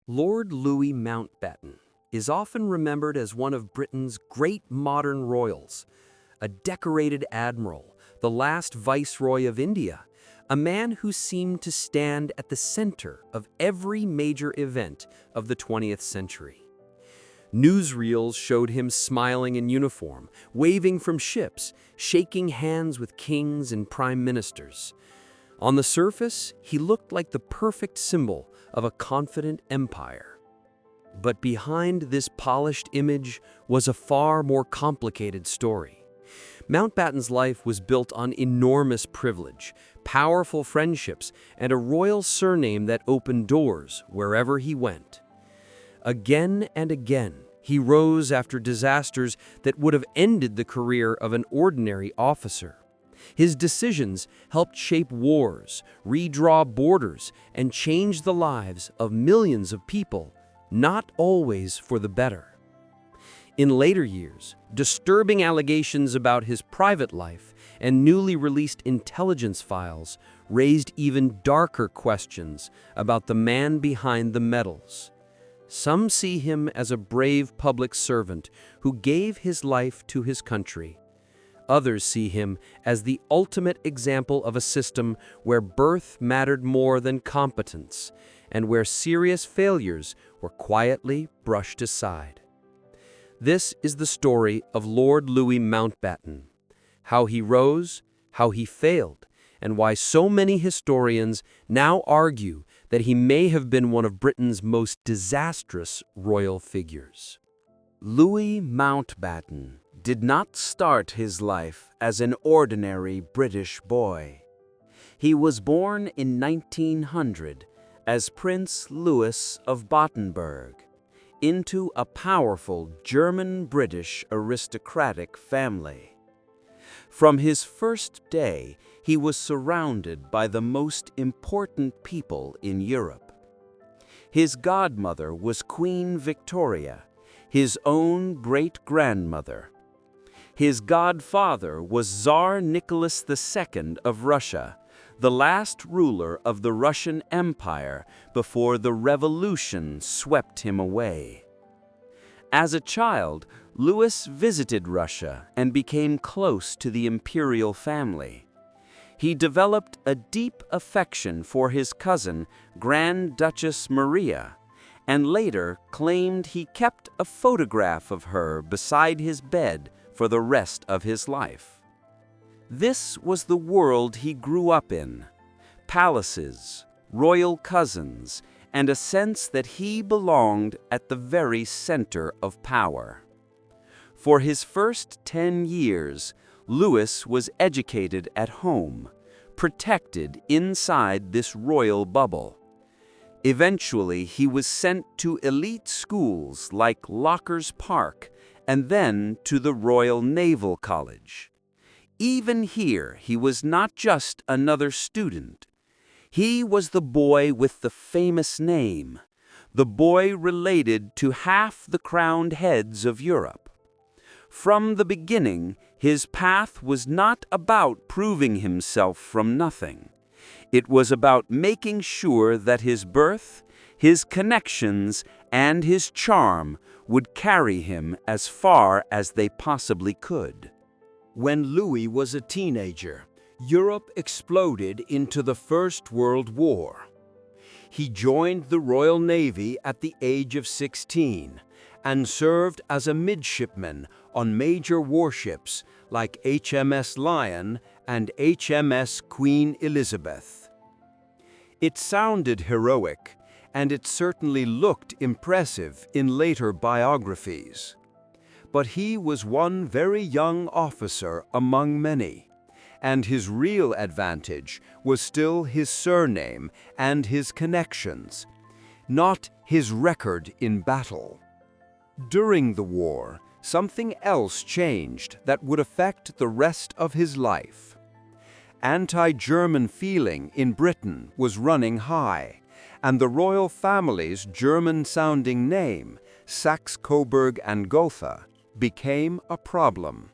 Lord Louis Mountbatten is often remembered as one of Britain's great modern royals, a decorated admiral, the last Viceroy of India, a man who seemed to stand at the center of every major event of the 20th century. Newsreels showed him smiling in uniform, waving from ships, shaking hands with kings and prime ministers. On the surface, he looked like the perfect symbol of a confident empire. But behind this polished image was a far more complicated story. Mountbatten's life was built on enormous privilege, powerful friendships, and a royal surname that opened doors wherever he went. Again and again, he rose after disasters that would have ended the career of an ordinary officer. His decisions helped shape wars, redraw borders, and change the lives of millions of people, not always for the better. In later years, disturbing allegations about his private life and newly released intelligence files raised even darker questions about the man behind the medals. Some see him as a brave public servant who gave his life to his country. Others see him as the ultimate example of a system where birth mattered more than competence, and where serious failures were quietly brushed aside. This is the story of Lord Louis Mountbatten, how he rose, how he failed, and why so many historians now argue that he may have been one of Britain's most disastrous royal figures. Louis Mountbatten did not start his life as an ordinary British boy. He was born in 1900 as Prince Louis of Battenberg into a powerful German-British aristocratic family. From his first day, he was surrounded by the most important people in Europe. His godmother was Queen Victoria, his own great-grandmother. His godfather was Tsar Nicholas II of Russia, the last ruler of the Russian Empire before the revolution swept him away. As a child, Louis visited Russia and became close to the imperial family. He developed a deep affection for his cousin, Grand Duchess Maria, and later claimed he kept a photograph of her beside his bed for the rest of his life. This was the world he grew up in: palaces, royal cousins, and a sense that he belonged at the very center of power. For his first 10 years, Louis was educated at home, protected inside this royal bubble. Eventually, he was sent to elite schools like Lockers Park and then to the Royal Naval College. Even here, he was not just another student. He was the boy with the famous name, the boy related to half the crowned heads of Europe. From the beginning, his path was not about proving himself from nothing. It was about making sure that his birth, his connections, and his charm would carry him as far as they possibly could. When Louis was a teenager, Europe exploded into the First World War. He joined the Royal Navy at the age of 16 and served as a midshipman on major warships like HMS Lion and HMS Queen Elizabeth. It sounded heroic, and it certainly looked impressive in later biographies. But he was one very young officer among many, and his real advantage was still his surname and his connections, not his record in battle. During the war, something else changed that would affect the rest of his life. Anti-German feeling in Britain was running high, and the royal family's German-sounding name, Saxe-Coburg and Gotha, became a problem.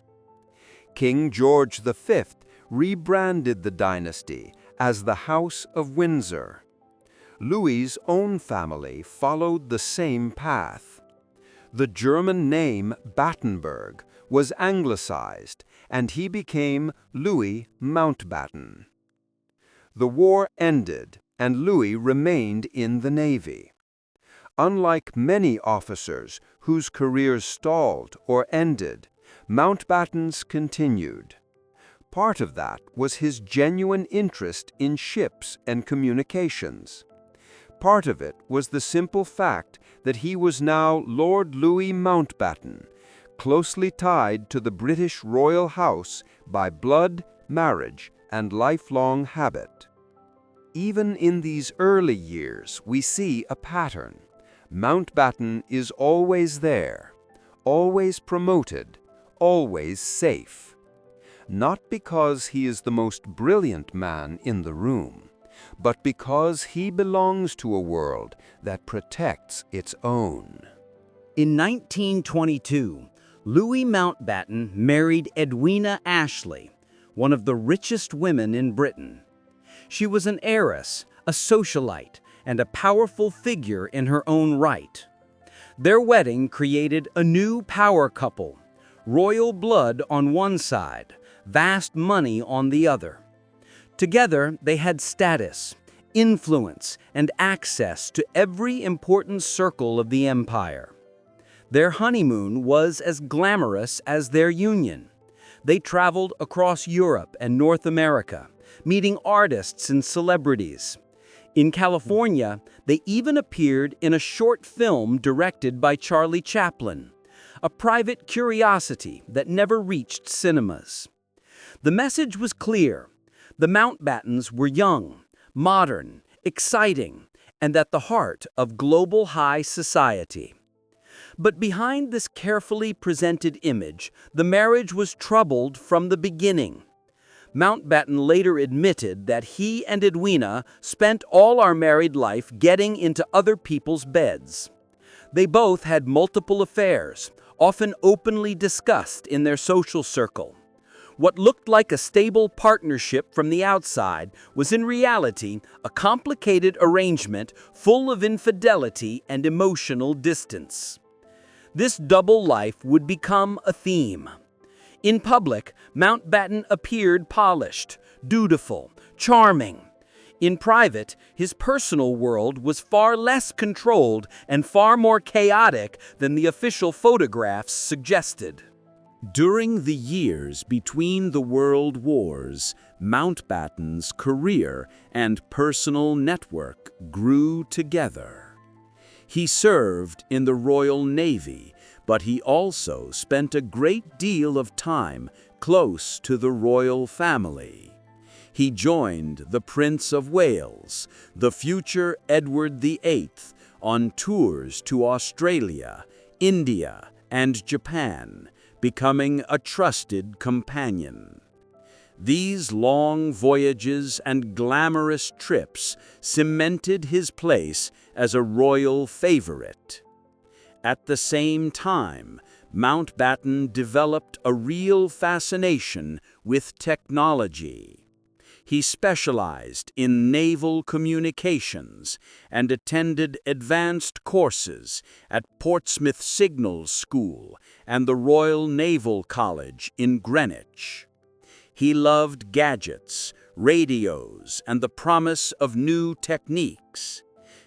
King George V rebranded the dynasty as the House of Windsor. Louis's own family followed the same path. The German name Battenberg was anglicized, and he became Louis Mountbatten. The war ended, and Louis remained in the Navy. Unlike many officers whose careers stalled or ended, Mountbatten's continued. Part of that was his genuine interest in ships and communications. Part of it was the simple fact that he was now Lord Louis Mountbatten, closely tied to the British royal house by blood, marriage, and lifelong habit. Even in these early years, we see a pattern. Mountbatten is always there, always promoted, always safe. Not because he is the most brilliant man in the room, but because he belongs to a world that protects its own. In 1922, Louis Mountbatten married Edwina Ashley, one of the richest women in Britain. She was an heiress, a socialite, and a powerful figure in her own right. Their wedding created a new power couple, royal blood on one side, vast money on the other. Together, they had status, influence, and access to every important circle of the empire. Their honeymoon was as glamorous as their union. They traveled across Europe and North America, meeting artists and celebrities. In California, they even appeared in a short film directed by Charlie Chaplin, a private curiosity that never reached cinemas. The message was clear. The Mountbattens were young, modern, exciting, and at the heart of global high society. But behind this carefully presented image, the marriage was troubled from the beginning. Mountbatten later admitted that he and Edwina spent all our married life getting into other people's beds. They both had multiple affairs, often openly discussed in their social circle. What looked like a stable partnership from the outside was in reality a complicated arrangement full of infidelity and emotional distance. This double life would become a theme. In public, Mountbatten appeared polished, dutiful, charming. In private, his personal world was far less controlled and far more chaotic than the official photographs suggested. During the years between the world wars, Mountbatten's career and personal network grew together. He served in the Royal Navy, but he also spent a great deal of time close to the royal family. He joined the Prince of Wales, the future Edward VIII, on tours to Australia, India, and Japan, becoming a trusted companion. These long voyages and glamorous trips cemented his place as a royal favorite. At the same time, Mountbatten developed a real fascination with technology. He specialized in naval communications and attended advanced courses at Portsmouth Signal School and the Royal Naval College in Greenwich. He loved gadgets, radios, and the promise of new techniques.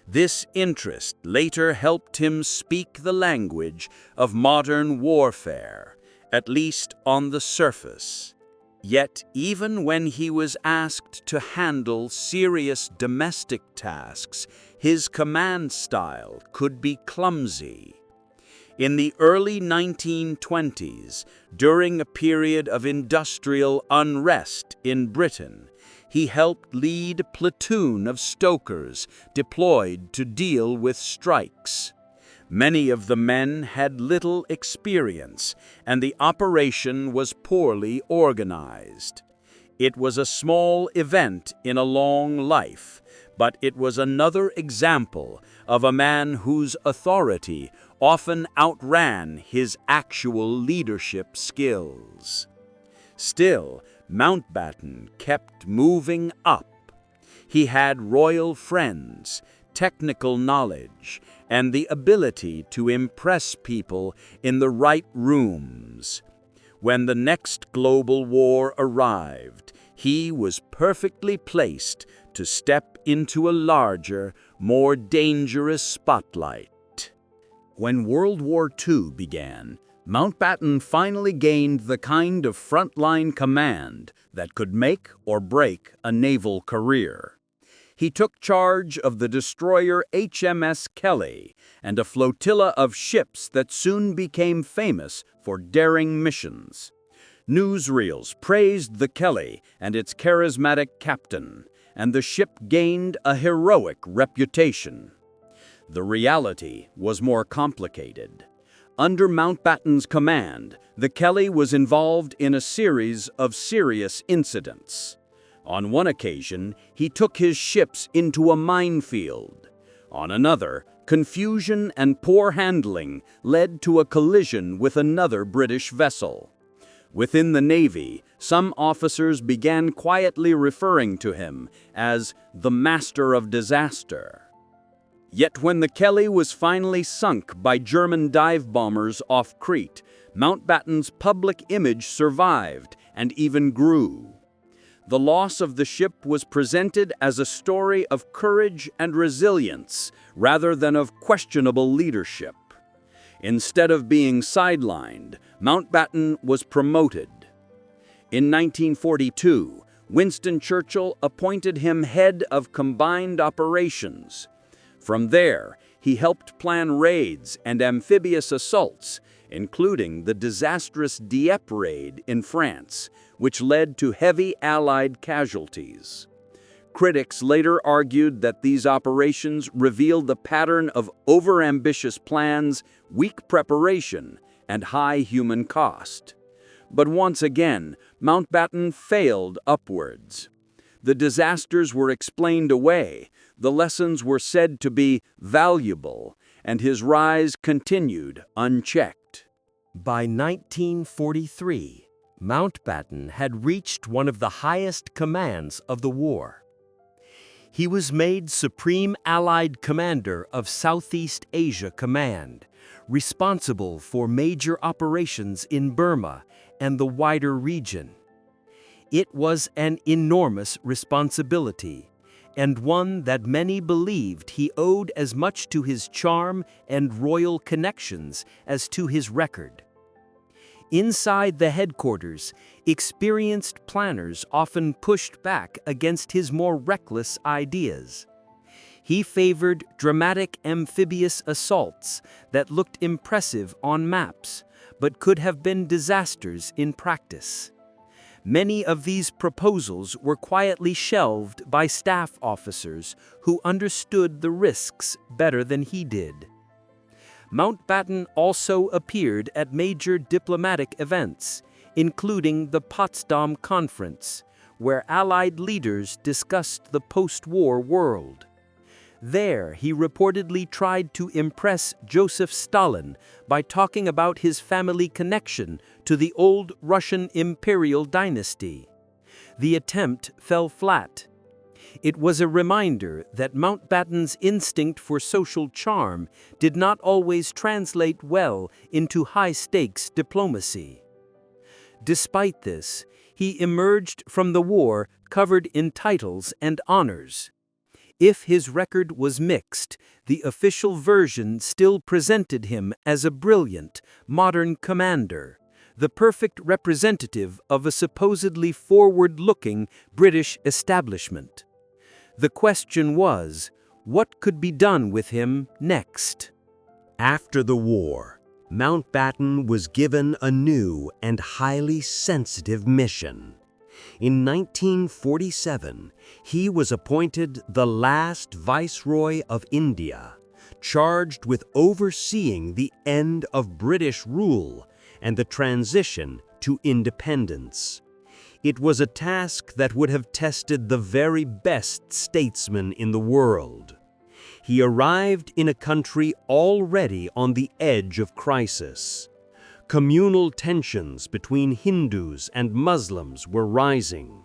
This interest later helped him speak the language of modern warfare, at least on the surface. Yet, even when he was asked to handle serious domestic tasks, his command style could be clumsy. In the early 1920s, during a period of industrial unrest in Britain, he helped lead a platoon of stokers deployed to deal with strikes. Many of the men had little experience, and the operation was poorly organized. It was a small event in a long life, but it was another example of a man whose authority often outran his actual leadership skills. Still, Mountbatten kept moving up. He had royal friends, technical knowledge, and the ability to impress people in the right rooms. When the next global war arrived, he was perfectly placed to step into a larger, more dangerous spotlight. When World War II began, Mountbatten finally gained the kind of frontline command that could make or break a naval career. He took charge of the destroyer HMS Kelly and a flotilla of ships that soon became famous for daring missions. Newsreels praised the Kelly and its charismatic captain, and the ship gained a heroic reputation. The reality was more complicated. Under Mountbatten's command, the Kelly was involved in a series of serious incidents. On one occasion, he took his ships into a minefield. On another, confusion and poor handling led to a collision with another British vessel. Within the Navy, some officers began quietly referring to him as the Master of Disaster. Yet when the Kelly was finally sunk by German dive bombers off Crete, Mountbatten's public image survived and even grew. The loss of the ship was presented as a story of courage and resilience rather than of questionable leadership. Instead of being sidelined, Mountbatten was promoted. In 1942, Winston Churchill appointed him head of combined operations. From there, he helped plan raids and amphibious assaults, including the disastrous Dieppe raid in France, which led to heavy Allied casualties. Critics later argued that these operations revealed the pattern of overambitious plans, weak preparation, and high human cost. But once again, Mountbatten failed upwards. The disasters were explained away, the lessons were said to be valuable, and his rise continued unchecked. By 1943, Mountbatten had reached one of the highest commands of the war. He was made Supreme Allied Commander of Southeast Asia Command, responsible for major operations in Burma and the wider region. It was an enormous responsibility, and one that many believed he owed as much to his charm and royal connections as to his record. Inside the headquarters, experienced planners often pushed back against his more reckless ideas. He favored dramatic amphibious assaults that looked impressive on maps, but could have been disasters in practice. Many of these proposals were quietly shelved by staff officers who understood the risks better than he did. Mountbatten also appeared at major diplomatic events, including the Potsdam Conference, where Allied leaders discussed the post-war world. There, he reportedly tried to impress Joseph Stalin by talking about his family connection to the old Russian imperial dynasty. The attempt fell flat. It was a reminder that Mountbatten's instinct for social charm did not always translate well into high-stakes diplomacy. Despite this, he emerged from the war covered in titles and honors. If his record was mixed, the official version still presented him as a brilliant, modern commander, the perfect representative of a supposedly forward-looking British establishment. The question was, what could be done with him next? After the war, Mountbatten was given a new and highly sensitive mission. In 1947, he was appointed the last Viceroy of India, charged with overseeing the end of British rule and the transition to independence. It was a task that would have tested the very best statesmen in the world. He arrived in a country already on the edge of crisis. Communal tensions between Hindus and Muslims were rising.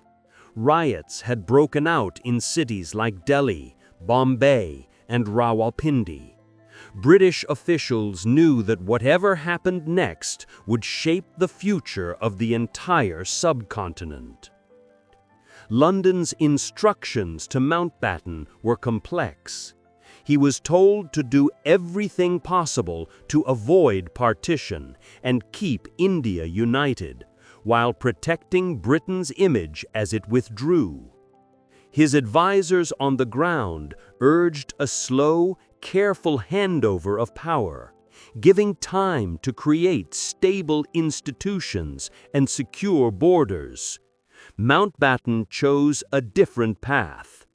Riots had broken out in cities like Delhi, Bombay, and Rawalpindi. British officials knew that whatever happened next would shape the future of the entire subcontinent. London's instructions to Mountbatten were complex. He was told to do everything possible to avoid partition and keep India united, while protecting Britain's image as it withdrew. His advisors on the ground urged a slow, careful handover of power, giving time to create stable institutions and secure borders. Mountbatten chose a different path.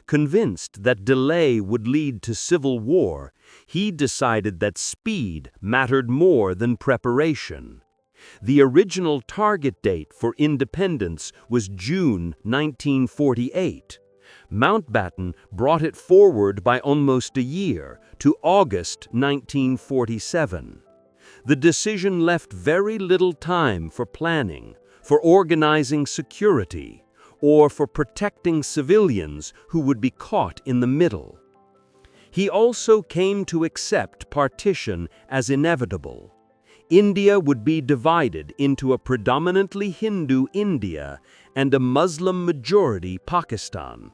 Convinced that delay would lead to civil war, he decided that speed mattered more than preparation. The original target date for independence was June 1948. Mountbatten brought it forward by almost a year, to August 1947. The decision left very little time for planning, for organizing security, or for protecting civilians who would be caught in the middle. He also came to accept partition as inevitable. India would be divided into a predominantly Hindu India and a Muslim-majority Pakistan.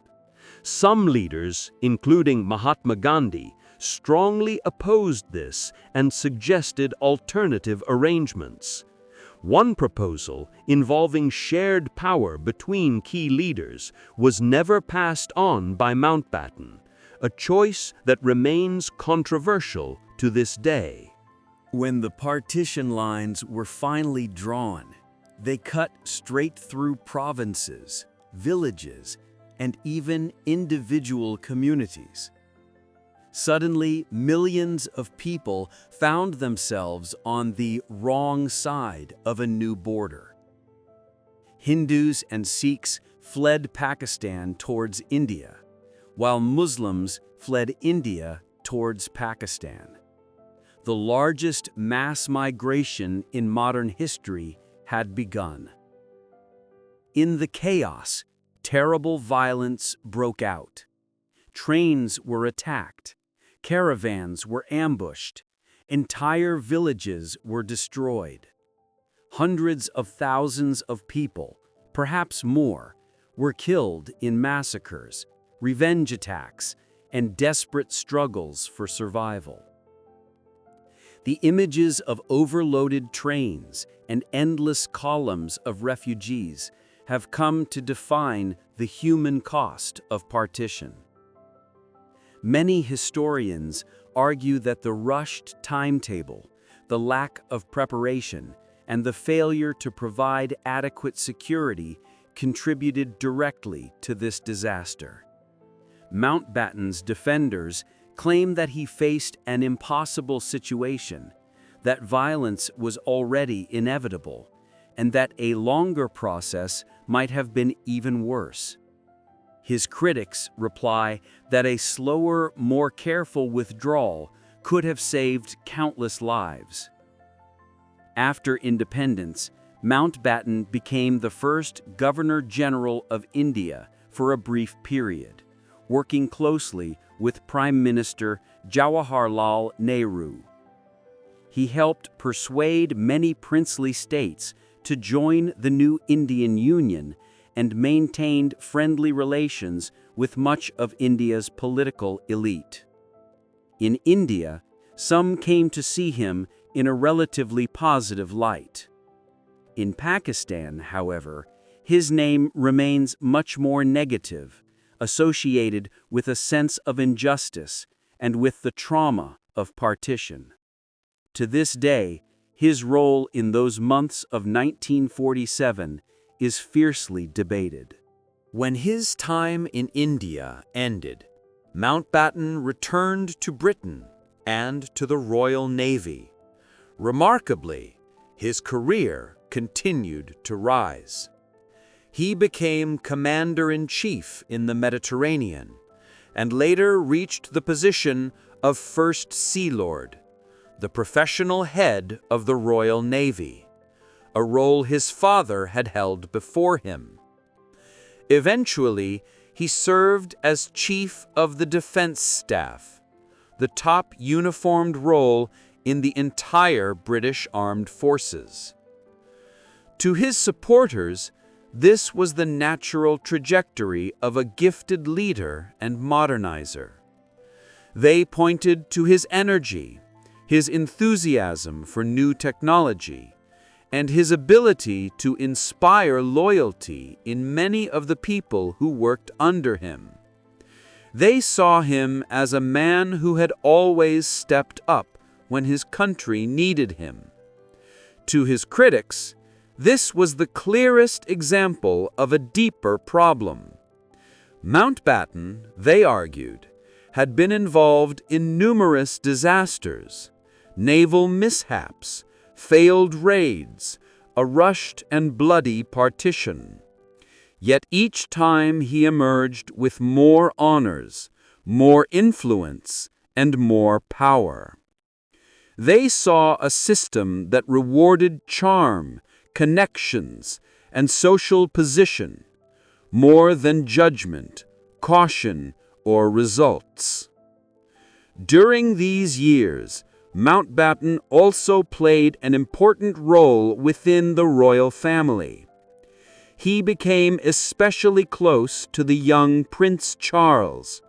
Some leaders, including Mahatma Gandhi, strongly opposed this and suggested alternative arrangements. One proposal, involving shared power between key leaders, was never passed on by Mountbatten, a choice that remains controversial to this day. When the partition lines were finally drawn, they cut straight through provinces, villages, and even individual communities. Suddenly, millions of people found themselves on the wrong side of a new border. Hindus and Sikhs fled Pakistan towards India, while Muslims fled India towards Pakistan. The largest mass migration in modern history had begun. In the chaos, terrible violence broke out. Trains were attacked. Caravans were ambushed. Entire villages were destroyed. Hundreds of thousands of people, perhaps more, were killed in massacres, revenge attacks, and desperate struggles for survival. The images of overloaded trains and endless columns of refugees have come to define the human cost of partition. Many historians argue that the rushed timetable, the lack of preparation, and the failure to provide adequate security contributed directly to this disaster. Mountbatten's defenders claim that he faced an impossible situation, that violence was already inevitable, and that a longer process might have been even worse. His critics reply that a slower, more careful withdrawal could have saved countless lives. After independence, Mountbatten became the first Governor-General of India for a brief period, working closely with Prime Minister Jawaharlal Nehru. He helped persuade many princely states to join the new Indian Union and maintained friendly relations with much of India's political elite. In India, some came to see him in a relatively positive light. In Pakistan, however, his name remains much more negative, associated with a sense of injustice and with the trauma of partition. To this day, his role in those months of 1947 is fiercely debated. When his time in India ended, Mountbatten returned to Britain and to the Royal Navy. Remarkably, his career continued to rise. He became Commander-in-Chief in the Mediterranean, and later reached the position of First Sea Lord, the professional head of the Royal Navy, a role his father had held before him. Eventually, He served as Chief of the Defense Staff, the top uniformed role in the entire British Armed Forces. To his supporters, this was the natural trajectory of a gifted leader and modernizer. They pointed to his energy, his enthusiasm for new technology, and his ability to inspire loyalty in many of the people who worked under him. They saw him as a man who had always stepped up when his country needed him. To his critics, this was the clearest example of a deeper problem. Mountbatten, they argued, had been involved in numerous disasters, naval mishaps, failed raids, a rushed and bloody partition. Yet each time he emerged with more honors, more influence, and more power. They saw a system that rewarded charm, connections, and social position, more than judgment, caution, or results. During these years, Mountbatten also played an important role within the royal family. He became especially close to the young Prince Charles,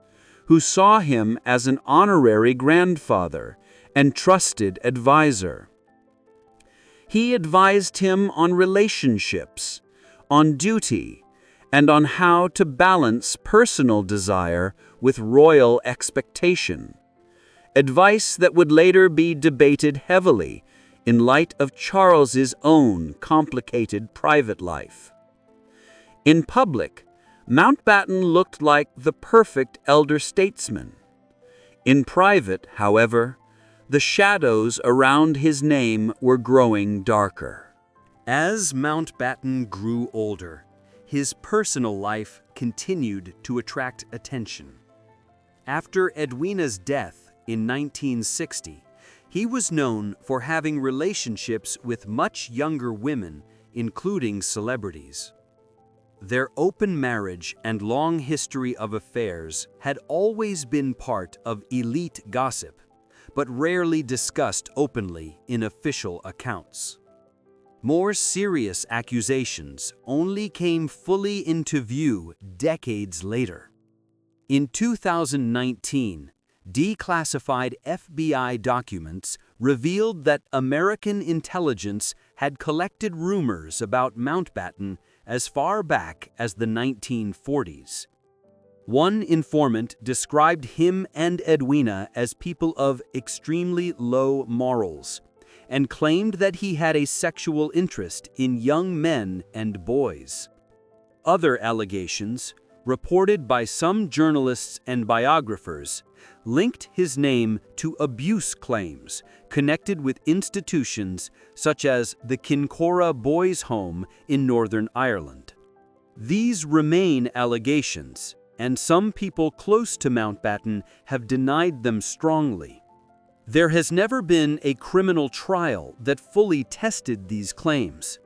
who saw him as an honorary grandfather and trusted advisor. He advised him on relationships, on duty, and on how to balance personal desire with royal expectation. Advice that would later be debated heavily in light of Charles's own complicated private life. In public, Mountbatten looked like the perfect elder statesman. In private, however, the shadows around his name were growing darker. As Mountbatten grew older, his personal life continued to attract attention. After Edwina's death in 1960, he was known for having relationships with much younger women, including celebrities. Their open marriage and long history of affairs had always been part of elite gossip, but rarely discussed openly in official accounts. More serious accusations only came fully into view decades later. In 2019, declassified FBI documents revealed that American intelligence had collected rumors about Mountbatten as far back as the 1940s. One informant described him and Edwina as people of extremely low morals, and claimed that he had a sexual interest in young men and boys. Other allegations, reported by some journalists and biographers, linked his name to abuse claims connected with institutions such as the Kincora Boys' Home in Northern Ireland. These remain allegations, and some people close to Mountbatten have denied them strongly. There has never been a criminal trial that fully tested these claims,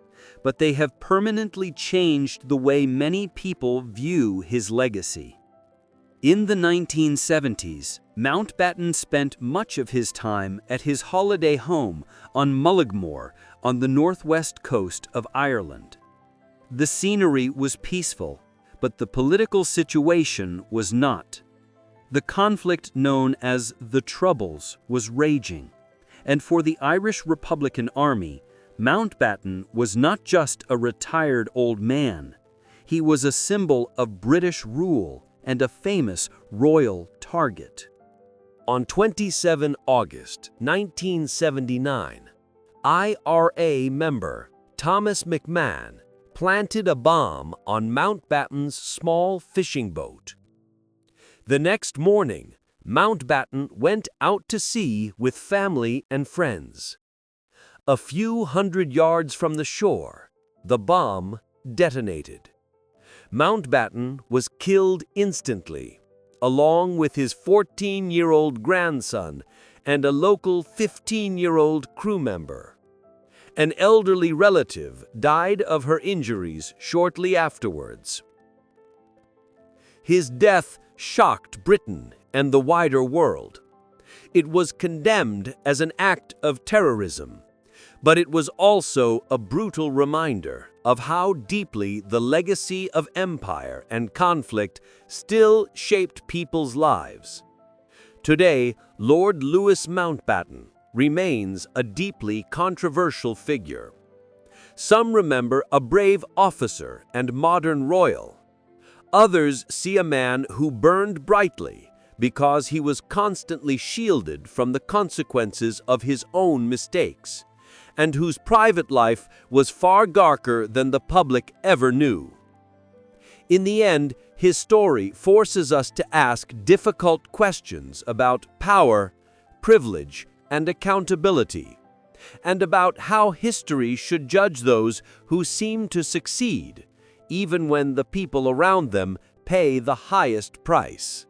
but they have permanently changed the way many people view his legacy. In the 1970s, Mountbatten spent much of his time at his holiday home on Mullaghmore on the northwest coast of Ireland. The scenery was peaceful, but the political situation was not. The conflict known as the Troubles was raging, and for the Irish Republican Army, Mountbatten was not just a retired old man. He was a symbol of British rule and a famous royal target. On 27 August 1979, IRA member Thomas McMahon planted a bomb on Mountbatten's small fishing boat. The next morning, Mountbatten went out to sea with family and friends. A few hundred yards from the shore, the bomb detonated. Mountbatten was killed instantly, along with his 14-year-old grandson and a local 15-year-old crew member. An elderly relative died of her injuries shortly afterwards. His death shocked Britain and the wider world. It was condemned as an act of terrorism, but it was also a brutal reminder of how deeply the legacy of empire and conflict still shaped people's lives. Today, Lord Louis Mountbatten remains a deeply controversial figure. Some remember a brave officer and modern royal. Others see a man who burned brightly because he was constantly shielded from the consequences of his own mistakes, and whose private life was far darker than the public ever knew. In the end, his story forces us to ask difficult questions about power, privilege, and accountability, and about how history should judge those who seem to succeed, even when the people around them pay the highest price.